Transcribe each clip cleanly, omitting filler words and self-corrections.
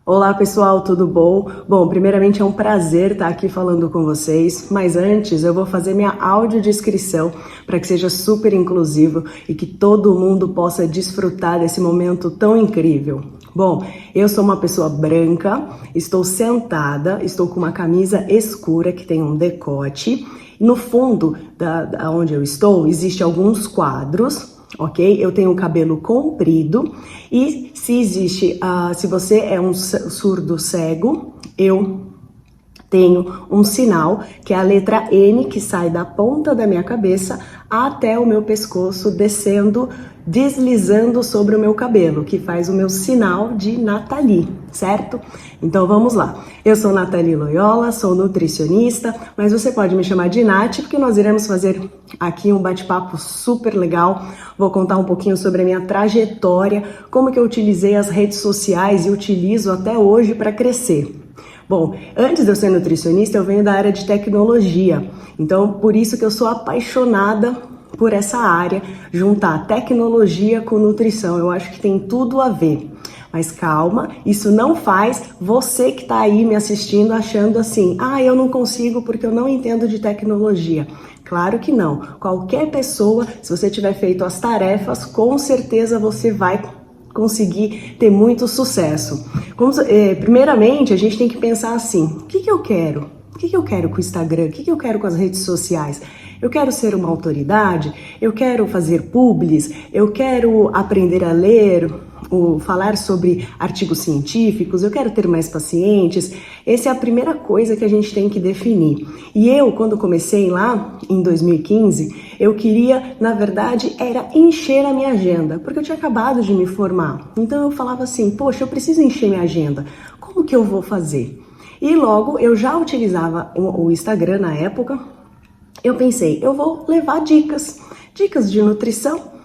Olá pessoal, tudo bom? Bom, primeiramente é um prazer estar aqui falando com vocês, mas antes eu vou fazer minha audiodescrição para que seja super inclusivo e que todo mundo possa desfrutar desse momento tão incrível. Bom, eu sou uma pessoa branca, estou sentada, estou com uma camisa escura que tem um decote. No fundo da onde eu estou, existem alguns quadros. Ok? Eu tenho um cabelo comprido e se você é um surdo cego, eu tenho um sinal que é a letra N que sai da ponta da minha cabeça até o meu pescoço, descendo, deslizando sobre o meu cabelo, que faz o meu sinal de Nathalie, certo? Então vamos lá. Eu sou Nathalie Loyola, sou nutricionista, mas você pode me chamar de Nath, porque nós iremos fazer aqui um bate-papo super legal. Vou contar um pouquinho sobre a minha trajetória, como que eu utilizei as redes sociais e utilizo até hoje para crescer. Bom, antes de eu ser nutricionista, eu venho da área de tecnologia, então por isso que eu sou apaixonada por essa área, juntar tecnologia com nutrição, eu acho que tem tudo a ver. Mas calma, isso não faz você que está aí me assistindo achando assim, eu não consigo porque eu não entendo de tecnologia. Claro que não, qualquer pessoa, se você tiver feito as tarefas, com certeza você vai conseguir ter muito sucesso. Primeiramente, a gente tem que pensar assim, o que eu quero? O que eu quero com o Instagram? O que eu quero com as redes sociais? Eu quero ser uma autoridade? Eu quero fazer publis? Eu quero aprender a ler? Falar sobre artigos científicos? Eu quero ter mais pacientes? Essa é a primeira coisa que a gente tem que definir. E eu, quando comecei lá em 2015, eu queria, na verdade, era encher a minha agenda, porque eu tinha acabado de me formar. Então eu falava assim, poxa, eu preciso encher minha agenda. Como que eu vou fazer? E logo eu já utilizava o Instagram na época. Eu pensei, eu vou levar dicas de nutrição.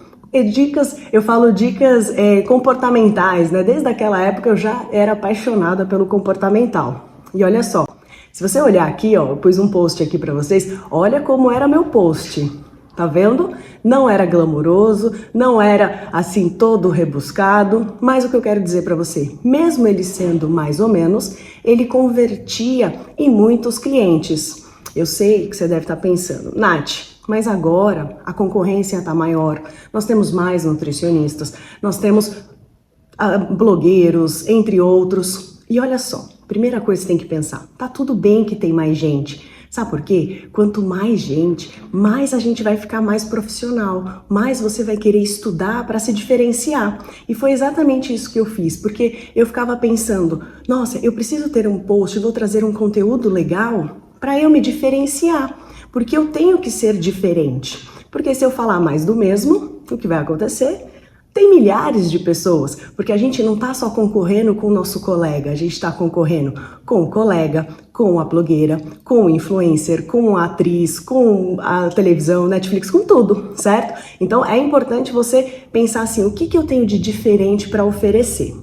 Eu falo dicas comportamentais, né? Desde aquela época eu já era apaixonada pelo comportamental. E olha só, se você olhar aqui, ó, eu pus um post aqui para vocês, olha como era meu post. Tá vendo? Não era glamouroso, não era assim todo rebuscado, mas o que eu quero dizer para você, mesmo ele sendo mais ou menos, ele convertia em muitos clientes. Eu sei que você deve estar pensando, Nath, mas agora a concorrência está maior, nós temos mais nutricionistas, nós temos blogueiros, entre outros. E olha só, primeira coisa que você tem que pensar, tá tudo bem que tem mais gente. Sabe por quê? Quanto mais gente, mais a gente vai ficar mais profissional, mais você vai querer estudar para se diferenciar. E foi exatamente isso que eu fiz, porque eu ficava pensando, nossa, eu preciso ter um post, vou trazer um conteúdo legal para eu me diferenciar, porque eu tenho que ser diferente. Porque se eu falar mais do mesmo, o que vai acontecer? Tem milhares de pessoas, porque a gente não está só concorrendo com o nosso colega, a gente está concorrendo com o colega, com a blogueira, com o influencer, com a atriz, com a televisão, Netflix, com tudo, certo? Então é importante você pensar assim, o que eu tenho de diferente para oferecer?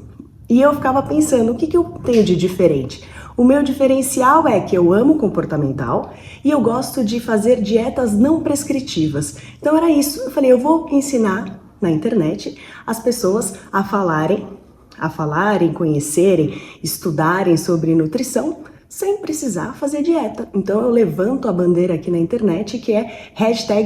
E eu ficava pensando, o que eu tenho de diferente? O meu diferencial é que eu amo comportamental e eu gosto de fazer dietas não prescritivas. Então era isso, eu falei, eu vou ensinar na internet as pessoas a falarem, conhecerem, estudarem sobre nutrição sem precisar fazer dieta. Então eu levanto a bandeira aqui na internet que é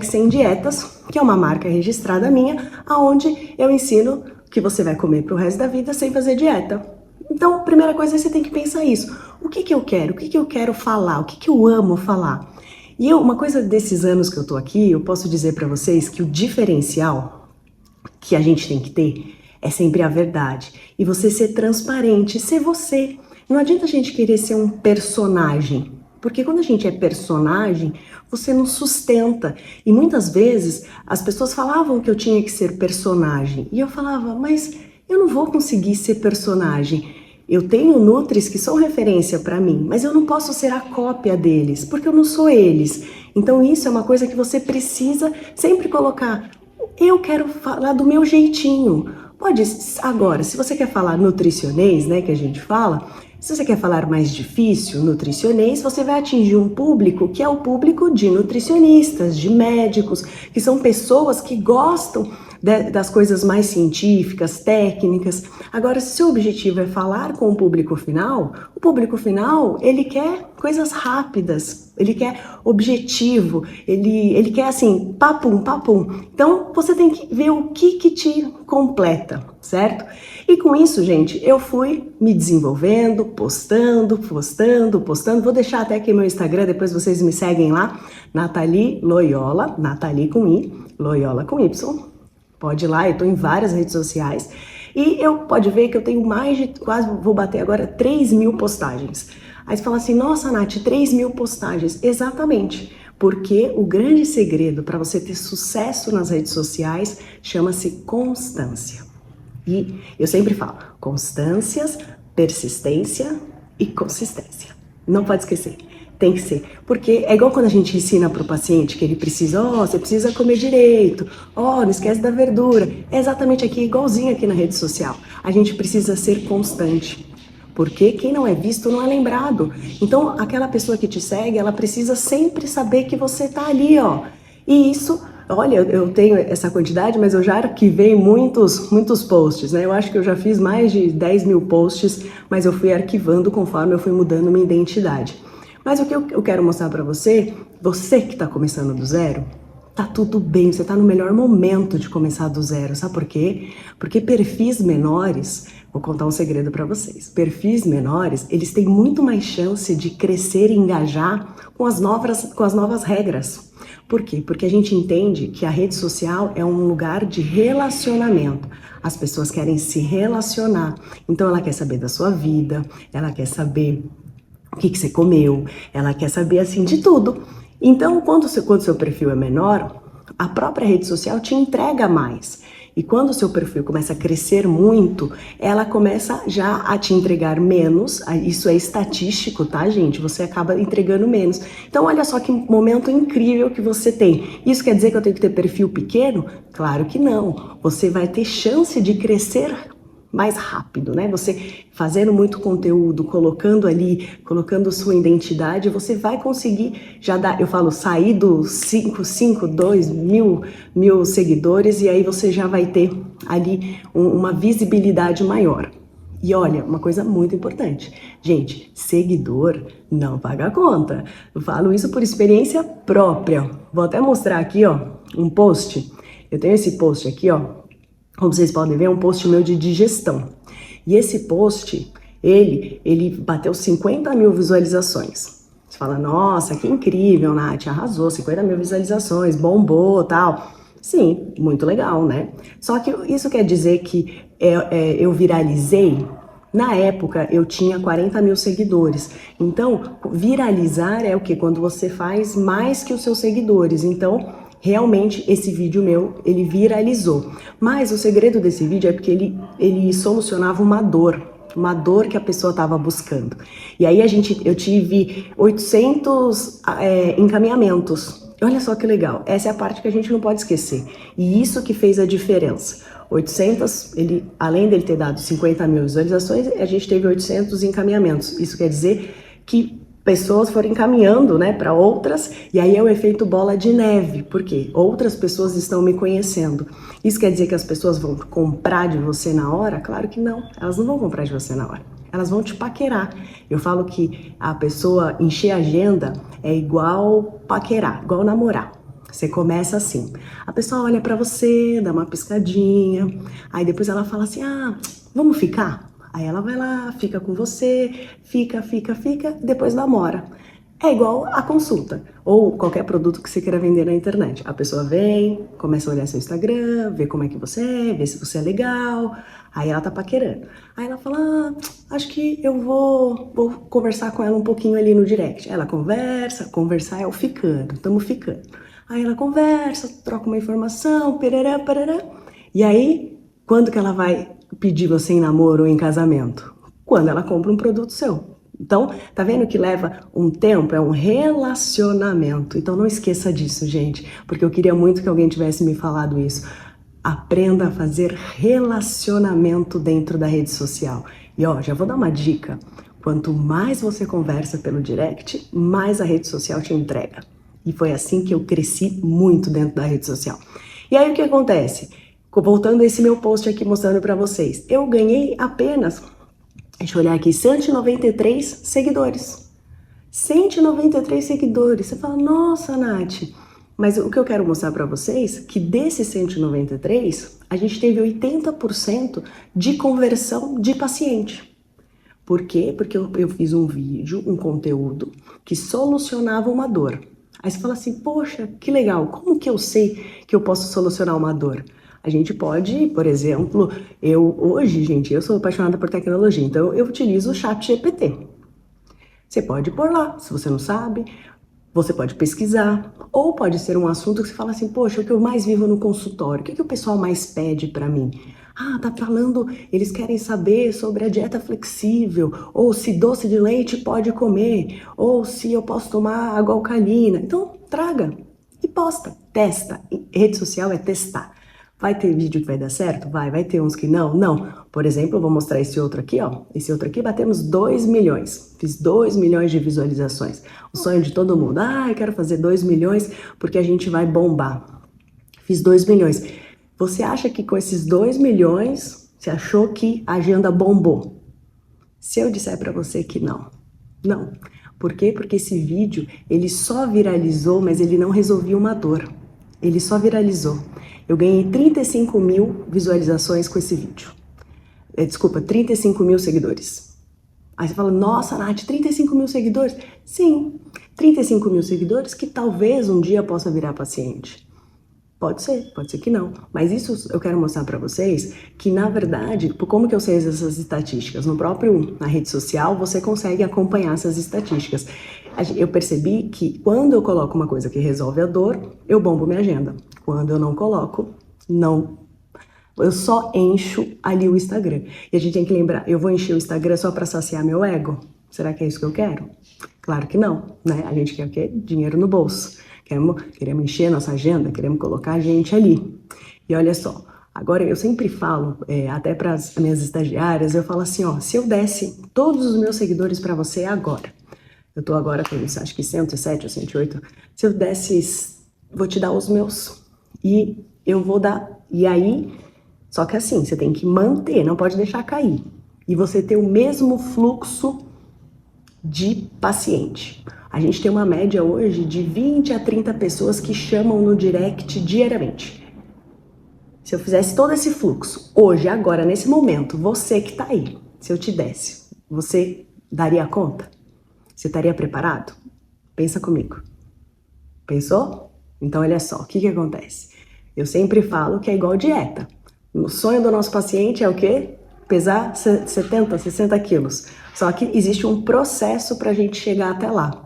#SemDietas, que é uma marca registrada minha, aonde eu ensino que você vai comer pro resto da vida sem fazer dieta. Então, primeira coisa, você tem que pensar isso. O que eu quero? O que eu quero falar? O que eu amo falar? E uma coisa desses anos que eu tô aqui, eu posso dizer para vocês que o diferencial que a gente tem que ter é sempre a verdade. E você ser transparente, ser você. Não adianta a gente querer ser um personagem, porque quando a gente é personagem, você não sustenta. E muitas vezes as pessoas falavam que eu tinha que ser personagem. E eu falava, mas eu não vou conseguir ser personagem. Eu tenho nutris que são referência para mim, mas eu não posso ser a cópia deles, porque eu não sou eles. Então isso é uma coisa que você precisa sempre colocar. Eu quero falar do meu jeitinho. Pode, agora, se você quer falar nutricionês, né, que a gente fala, se você quer falar mais difícil, nutricionês, você vai atingir um público que é o público de nutricionistas, de médicos, que são pessoas que gostam das coisas mais científicas, técnicas. Agora, se seu objetivo é falar com o público final, ele quer coisas rápidas, ele quer objetivo, ele quer assim, papum, papum. Então, você tem que ver o que te completa, certo? E com isso, gente, eu fui me desenvolvendo, postando. Vou deixar até aqui meu Instagram, depois vocês me seguem lá, Nathalie Loyola, Nathalie com I, Loyola com Y. Pode ir lá, eu tô em várias redes sociais. E pode ver que eu tenho mais de, quase, vou bater agora 3.000 postagens. Aí você fala assim, nossa, Nath, 3.000 postagens. Exatamente, porque o grande segredo para você ter sucesso nas redes sociais chama-se constância. E eu sempre falo, constâncias, persistência e consistência. Não pode esquecer, tem que ser. Porque é igual quando a gente ensina para o paciente que ele precisa, você precisa comer direito, não esquece da verdura. É exatamente aqui, igualzinho aqui na rede social. A gente precisa ser constante. Porque quem não é visto não é lembrado. Então, aquela pessoa que te segue, ela precisa sempre saber que você tá ali, E isso, olha, eu tenho essa quantidade, mas eu já arquivei muitos posts, né? Eu acho que eu já fiz mais de 10.000 posts, mas eu fui arquivando conforme eu fui mudando minha identidade. Mas o que eu quero mostrar pra você que tá começando do zero, tá tudo bem, você tá no melhor momento de começar do zero, sabe por quê? Porque perfis menores, vou contar um segredo para vocês, perfis menores, eles têm muito mais chance de crescer e engajar com as novas regras. Por quê? Porque a gente entende que a rede social é um lugar de relacionamento. As pessoas querem se relacionar, então ela quer saber da sua vida, ela quer saber o que você comeu, ela quer saber assim de tudo. Então, quando o seu perfil é menor, a própria rede social te entrega mais. E quando o seu perfil começa a crescer muito, ela começa já a te entregar menos. Isso é estatístico, tá, gente? Você acaba entregando menos. Então, olha só que momento incrível que você tem. Isso quer dizer que eu tenho que ter perfil pequeno? Claro que não. Você vai ter chance de crescer mais rápido, né? Você fazendo muito conteúdo, colocando sua identidade, você vai conseguir já dar, eu falo, sair dos 2.000 seguidores e aí você já vai ter ali uma visibilidade maior. E olha, uma coisa muito importante, gente, seguidor não paga conta. Eu falo isso por experiência própria. Vou até mostrar aqui, um post. Eu tenho esse post aqui, como vocês podem ver, é um post meu de digestão. E esse post, ele bateu 50.000 visualizações. Você fala, nossa, que incrível, Nath, arrasou, 50.000 visualizações, bombou, tal. Sim, muito legal, né? Só que isso quer dizer que eu viralizei? Na época, eu tinha 40.000 seguidores. Então, viralizar é o quê? Quando você faz mais que os seus seguidores. Então, realmente, esse vídeo meu, ele viralizou. Mas o segredo desse vídeo é porque ele solucionava uma dor que a pessoa estava buscando. E aí eu tive 800 encaminhamentos. Olha só que legal, essa é a parte que a gente não pode esquecer. E isso que fez a diferença. 800, além dele ter dado 50.000 visualizações, a gente teve 800 encaminhamentos. Isso quer dizer que pessoas foram encaminhando, né, para outras, e aí é o efeito bola de neve, porque outras pessoas estão me conhecendo. Isso quer dizer que as pessoas vão comprar de você na hora? Claro que não, elas não vão comprar de você na hora. Elas vão te paquerar. Eu falo que a pessoa encher a agenda é igual paquerar, igual namorar. Você começa assim, a pessoa olha pra você, dá uma piscadinha, aí depois ela fala assim, vamos ficar? Aí ela vai lá, fica com você, fica, depois namora. É igual a consulta, ou qualquer produto que você queira vender na internet. A pessoa vem, começa a olhar seu Instagram, vê como é que você é, vê se você é legal, aí ela tá paquerando. Aí ela fala, acho que eu vou conversar com ela um pouquinho ali no direct. Ela conversar é o ficando, tamo ficando. Aí ela conversa, troca uma informação, perará, parará. E aí, quando que ela vai pedir você em namoro ou em casamento? Quando ela compra um produto seu. Então, tá vendo que leva um tempo? É um relacionamento. Então não esqueça disso, gente, porque eu queria muito que alguém tivesse me falado isso. Aprenda a fazer relacionamento dentro da rede social. E já vou dar uma dica. Quanto mais você conversa pelo direct, mais a rede social te entrega. E foi assim que eu cresci muito dentro da rede social. E aí o que acontece? voltando a esse meu post aqui mostrando para vocês, eu ganhei apenas, deixa eu olhar aqui, 193 seguidores. 193 seguidores. Você fala, nossa, Nath, mas o que eu quero mostrar para vocês, que desses 193, a gente teve 80% de conversão de paciente. Por quê? Porque eu fiz um vídeo, um conteúdo que solucionava uma dor. Aí você fala assim, poxa, que legal, como que eu sei que eu posso solucionar uma dor? A gente pode, por exemplo, hoje, gente, eu sou apaixonada por tecnologia, então eu utilizo o ChatGPT. Você pode pôr lá, se você não sabe, você pode pesquisar, ou pode ser um assunto que você fala assim, poxa, o que eu mais vivo no consultório, o que o pessoal mais pede para mim? Ah, tá falando, eles querem saber sobre a dieta flexível, ou se doce de leite pode comer, ou se eu posso tomar água alcalina. Então, traga e posta, testa. Rede social é testar. Vai ter vídeo que vai dar certo? Vai ter uns que não? Não. Por exemplo, eu vou mostrar esse outro aqui, ó. Esse outro aqui batemos 2 milhões. Fiz 2 milhões de visualizações. O sonho de todo mundo. Ah, eu quero fazer 2 milhões porque a gente vai bombar. Fiz 2 milhões. Você acha que com esses 2 milhões, você achou que a agenda bombou? Se eu disser para você que não. Não. Por quê? Porque esse vídeo, ele só viralizou, mas ele não resolvia uma dor. Ele só viralizou. Eu ganhei 35 mil visualizações com esse vídeo. Desculpa, 35 mil seguidores. Aí você fala, nossa, Nath, 35 mil seguidores? Sim, 35 mil seguidores que talvez um dia possa virar paciente. Pode ser que não. Mas isso eu quero mostrar para vocês que, na verdade, como que eu sei essas estatísticas? Na rede social, você consegue acompanhar essas estatísticas. Eu percebi que quando eu coloco uma coisa que resolve a dor, eu bombo minha agenda. Quando eu não coloco, não. Eu só encho ali o Instagram. E a gente tem que lembrar, eu vou encher o Instagram só para saciar meu ego? Será que é isso que eu quero? Claro que não, né? A gente quer o quê? Dinheiro no bolso. Queremos encher nossa agenda, queremos colocar a gente ali. E olha só, agora eu sempre falo, até para as minhas estagiárias, eu falo assim, ó, se eu desse todos os meus seguidores para você agora, eu tô agora com isso, acho que 107 ou 108, se eu desse, vou te dar os meus. E eu vou dar, e aí, só que assim, você tem que manter, não pode deixar cair. E você ter o mesmo fluxo de paciente. A gente tem uma média hoje de 20 a 30 pessoas que chamam no direct diariamente. Se eu fizesse todo esse fluxo, hoje, agora, nesse momento, você que tá aí, se eu te desse, você daria conta? Você estaria preparado? Pensa comigo. Pensou? Então, olha só, o que acontece? Eu sempre falo que é igual dieta. O sonho do nosso paciente é o quê? Pesar 70, 60 quilos. Só que existe um processo para a gente chegar até lá.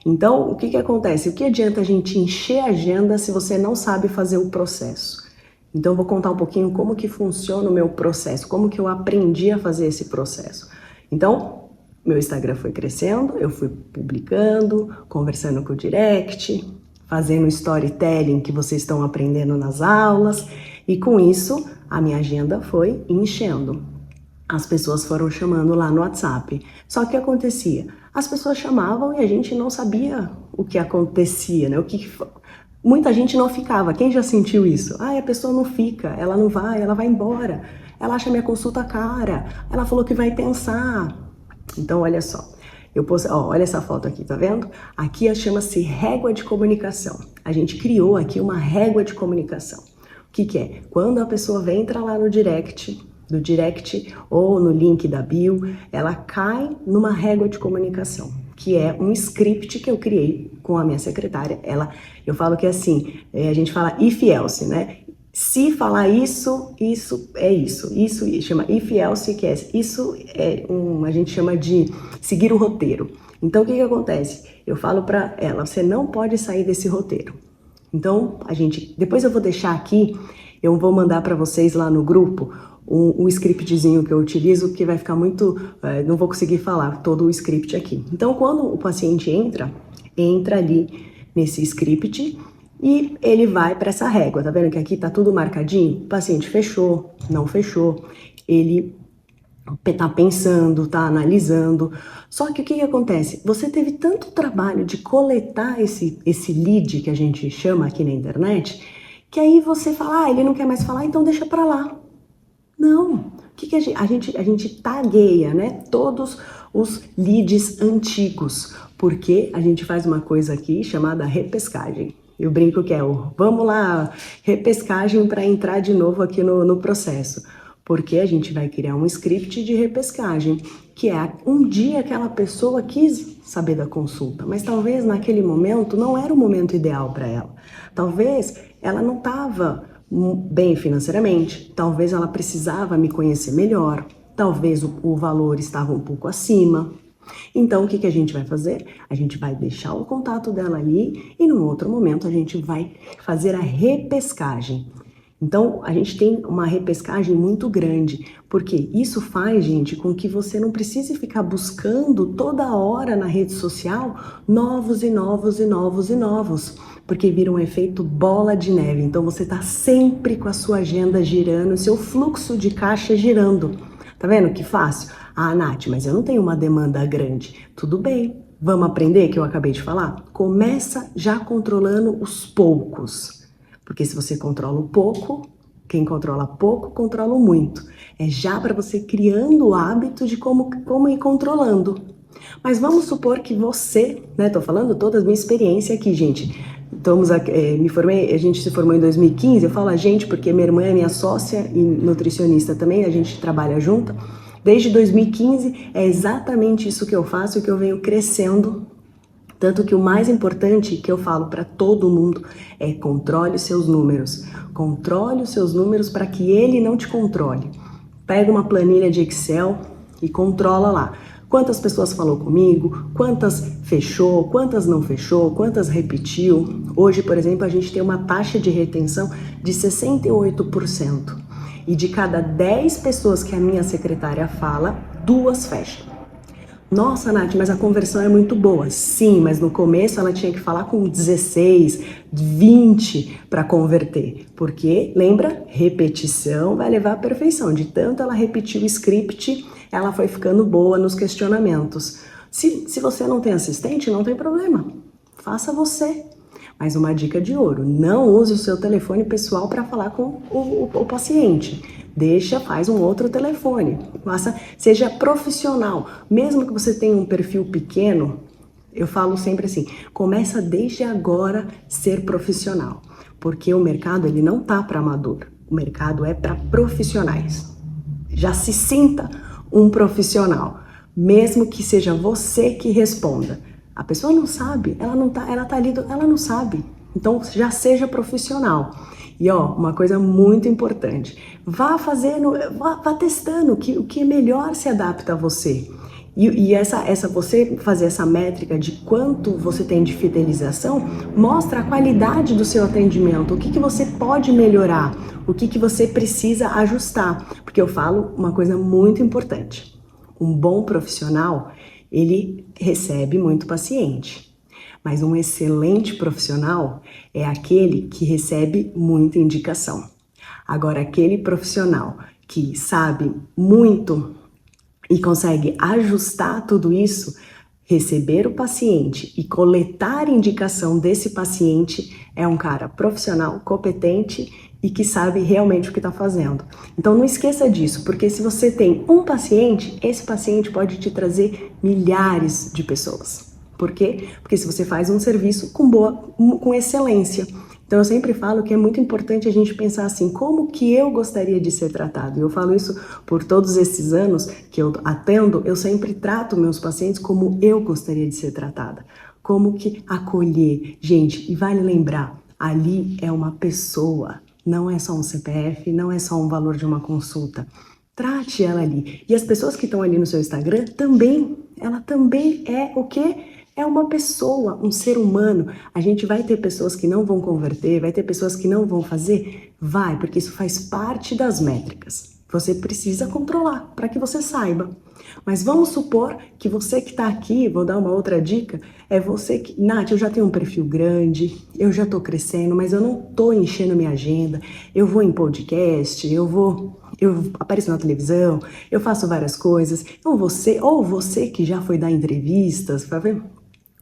Então, o que acontece? O que adianta a gente encher a agenda se você não sabe fazer o processo? Então, eu vou contar um pouquinho como que funciona o meu processo, como que eu aprendi a fazer esse processo. Então, meu Instagram foi crescendo, eu fui publicando, conversando com o direct, fazendo storytelling que vocês estão aprendendo nas aulas, e com isso, a minha agenda foi enchendo. As pessoas foram chamando lá no WhatsApp. Só que o que acontecia? As pessoas chamavam e a gente não sabia o que acontecia, né? Muita gente não ficava. Quem já sentiu isso? Ah, a pessoa não fica, ela não vai, ela vai embora. Ela acha minha consulta cara. Ela falou que vai pensar. Então, olha só. Olha essa foto aqui, tá vendo? Aqui chama-se régua de comunicação. A gente criou aqui uma régua de comunicação. O que é? Quando a pessoa entra lá no direct ou no link da bio, ela cai numa régua de comunicação, que é um script que eu criei com a minha secretária. Eu falo que é assim, a gente fala if else, né? Se falar isso é isso. Isso chama if else, que é isso a gente chama de seguir o roteiro. Então o que acontece? Eu falo para ela, você não pode sair desse roteiro. Então depois eu vou deixar aqui, eu vou mandar para vocês lá no grupo um scriptzinho que eu utilizo, que vai ficar muito, não vou conseguir falar todo o script aqui. Então, quando o paciente entra ali nesse script e ele vai para essa régua, tá vendo que aqui tá tudo marcadinho? O paciente fechou, não fechou, ele tá pensando, tá analisando. Só que o que acontece? Você teve tanto trabalho de coletar esse lead que a gente chama aqui na internet, que aí você fala, ele não quer mais falar, então deixa pra lá. Não. O que a gente tagueia, né? Todos os leads antigos, porque a gente faz uma coisa aqui chamada repescagem. Eu brinco que vamos lá, repescagem para entrar de novo aqui no processo. Porque a gente vai criar um script de repescagem, que é um dia aquela pessoa quis saber da consulta, mas talvez naquele momento não era o momento ideal para ela. Talvez ela não estava bem financeiramente, talvez ela precisava me conhecer melhor, talvez o valor estava um pouco acima. Então, o que a gente vai fazer? A gente vai deixar o contato dela ali e, num outro momento, a gente vai fazer a repescagem. Então, a gente tem uma repescagem muito grande, porque isso faz, gente, com que você não precise ficar buscando toda hora na rede social novos e novos e novos e novos, porque vira um efeito bola de neve. Então, você está sempre com a sua agenda girando, seu fluxo de caixa girando. Tá vendo que fácil? Ah, Nath, mas eu não tenho uma demanda grande. Tudo bem, vamos aprender que eu acabei de falar? Começa já controlando os poucos. Porque se você controla o pouco, quem controla pouco, controla o muito. É já para você criando o hábito de como ir controlando. Mas vamos supor que você, né, tô falando toda a minha experiência aqui, gente. A gente se formou em 2015, eu falo a gente porque minha irmã é minha sócia e nutricionista também, a gente trabalha junto. Desde 2015 é exatamente isso que eu faço e que eu venho crescendo. Tanto que o mais importante que eu falo para todo mundo é controle os seus números. Controle os seus números para que ele não te controle. Pega uma planilha de Excel e controla lá. Quantas pessoas falou comigo, quantas fechou, quantas não fechou, quantas repetiu. Hoje, por exemplo, a gente tem uma taxa de retenção de 68%. E de cada 10 pessoas que a minha secretária fala, 2 fecham. Nossa, Nath, mas a conversão é muito boa. Sim, mas no começo ela tinha que falar com 16, 20 para converter. Porque, lembra? Repetição vai levar à perfeição. De tanto ela repetir o script, ela foi ficando boa nos questionamentos. Se você não tem assistente, não tem problema. Faça você. Mas uma dica de ouro, não use o seu telefone pessoal para falar com o paciente. Faz um outro telefone. Seja profissional. Mesmo que você tenha um perfil pequeno, eu falo sempre assim, começa desde agora ser profissional. Porque o mercado ele não tá para amador, o mercado é para profissionais. Já se sinta um profissional, mesmo que seja você que responda. A pessoa não sabe, ela tá ali, ela não sabe. Então já seja profissional. E uma coisa muito importante, vá testando o que melhor se adapta a você. E você fazer essa métrica de quanto você tem de fidelização, mostra a qualidade do seu atendimento, o que você pode melhorar, o que você precisa ajustar. Porque eu falo uma coisa muito importante, um bom profissional, ele recebe muito paciente. Mas um excelente profissional é aquele que recebe muita indicação. Agora, aquele profissional que sabe muito e consegue ajustar tudo isso, receber o paciente e coletar indicação desse paciente, é um cara profissional, competente e que sabe realmente o que está fazendo. Então não esqueça disso, porque se você tem um paciente, esse paciente pode te trazer milhares de pessoas. Por quê? Porque se você faz um serviço com excelência. Então eu sempre falo que é muito importante a gente pensar assim, como que eu gostaria de ser tratado? E eu falo isso por todos esses anos que eu atendo, eu sempre trato meus pacientes como eu gostaria de ser tratada. Como que acolher. Gente, e vale lembrar, ali é uma pessoa, não é só um CPF, não é só um valor de uma consulta. Trate ela ali. E as pessoas que estão ali no seu Instagram ela também é o quê? É uma pessoa, um ser humano. A gente vai ter pessoas que não vão converter, vai ter pessoas que não vão fazer? Vai, porque isso faz parte das métricas. Você precisa controlar para que você saiba. Mas vamos supor que você que está aqui, vou dar uma outra dica, é você que... Nath, eu já tenho um perfil grande, eu já estou crescendo, mas eu não estou enchendo minha agenda, eu vou em podcast, eu apareço na televisão, eu faço várias coisas. Ou você que já foi dar entrevistas, para ver...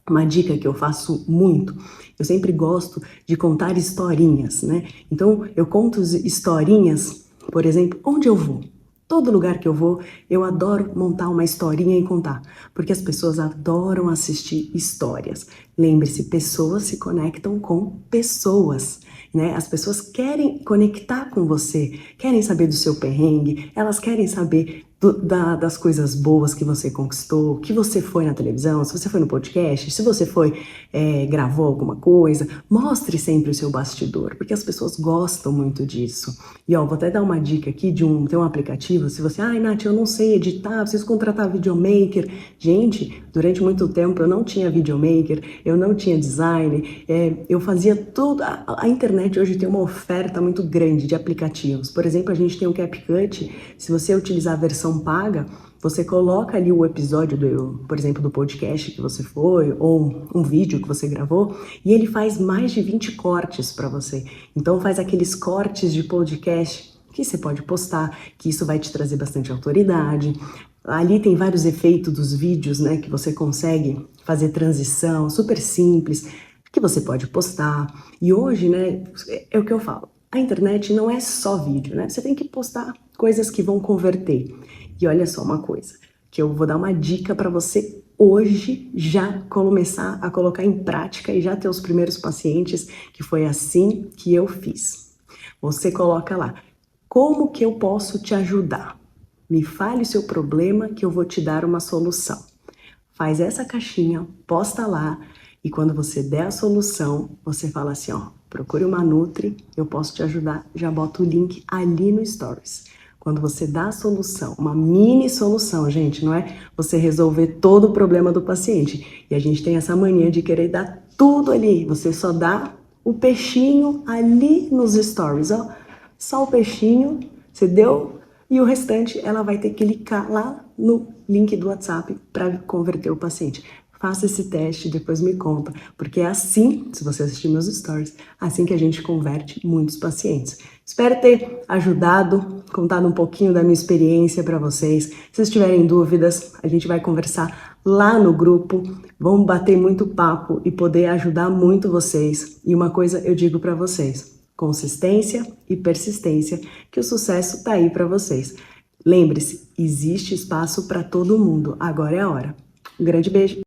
Uma dica que eu faço muito, eu sempre gosto de contar historinhas, né? Então, eu conto historinhas, por exemplo, onde eu vou. Todo lugar que eu vou, eu adoro montar uma historinha e contar, porque as pessoas adoram assistir histórias. Lembre-se, pessoas se conectam com pessoas, né? As pessoas querem conectar com você, querem saber do seu perrengue, elas querem saber das coisas boas que você conquistou, que você foi na televisão, se você foi no podcast, se você foi, gravou alguma coisa, mostre sempre o seu bastidor, porque as pessoas gostam muito disso. E ó, vou até dar uma dica aqui tem um aplicativo, se você, ai Nath, eu não sei editar, preciso contratar videomaker. Gente, durante muito tempo eu não tinha videomaker, eu não tinha design, eu fazia tudo. A internet hoje tem uma oferta muito grande de aplicativos. Por exemplo, a gente tem o CapCut, se você utilizar a versão paga, você coloca ali o episódio, por exemplo, do podcast que você foi, ou um vídeo que você gravou, e ele faz mais de 20 cortes para você. Então faz aqueles cortes de podcast que você pode postar, que isso vai te trazer bastante autoridade. Ali tem vários efeitos dos vídeos, né, que você consegue fazer transição, super simples, que você pode postar. E hoje, né, é o que eu falo, a internet não é só vídeo, né? Você tem que postar coisas que vão converter. E olha só uma coisa, que eu vou dar uma dica para você hoje já começar a colocar em prática e já ter os primeiros pacientes, que foi assim que eu fiz. Você coloca lá, como que eu posso te ajudar? Me fale o seu problema que eu vou te dar uma solução. Faz essa caixinha, posta lá e quando você der a solução, você fala assim, ó, procure uma Nutri, eu posso te ajudar, já bota o link ali no Stories. Quando você dá a solução, uma mini solução, gente, não é você resolver todo o problema do paciente. E a gente tem essa mania de querer dar tudo ali, você só dá o peixinho ali nos Stories, ó. Só o peixinho, você deu, e o restante ela vai ter que clicar lá no link do WhatsApp para converter o paciente. Faça esse teste e depois me conta, porque é assim, se você assistir meus stories, assim que a gente converte muitos pacientes. Espero ter ajudado, contado um pouquinho da minha experiência para vocês. Se vocês tiverem dúvidas, a gente vai conversar lá no grupo, vamos bater muito papo e poder ajudar muito vocês. E uma coisa eu digo para vocês, consistência e persistência, que o sucesso tá aí para vocês. Lembre-se, existe espaço para todo mundo, agora é a hora. Um grande beijo!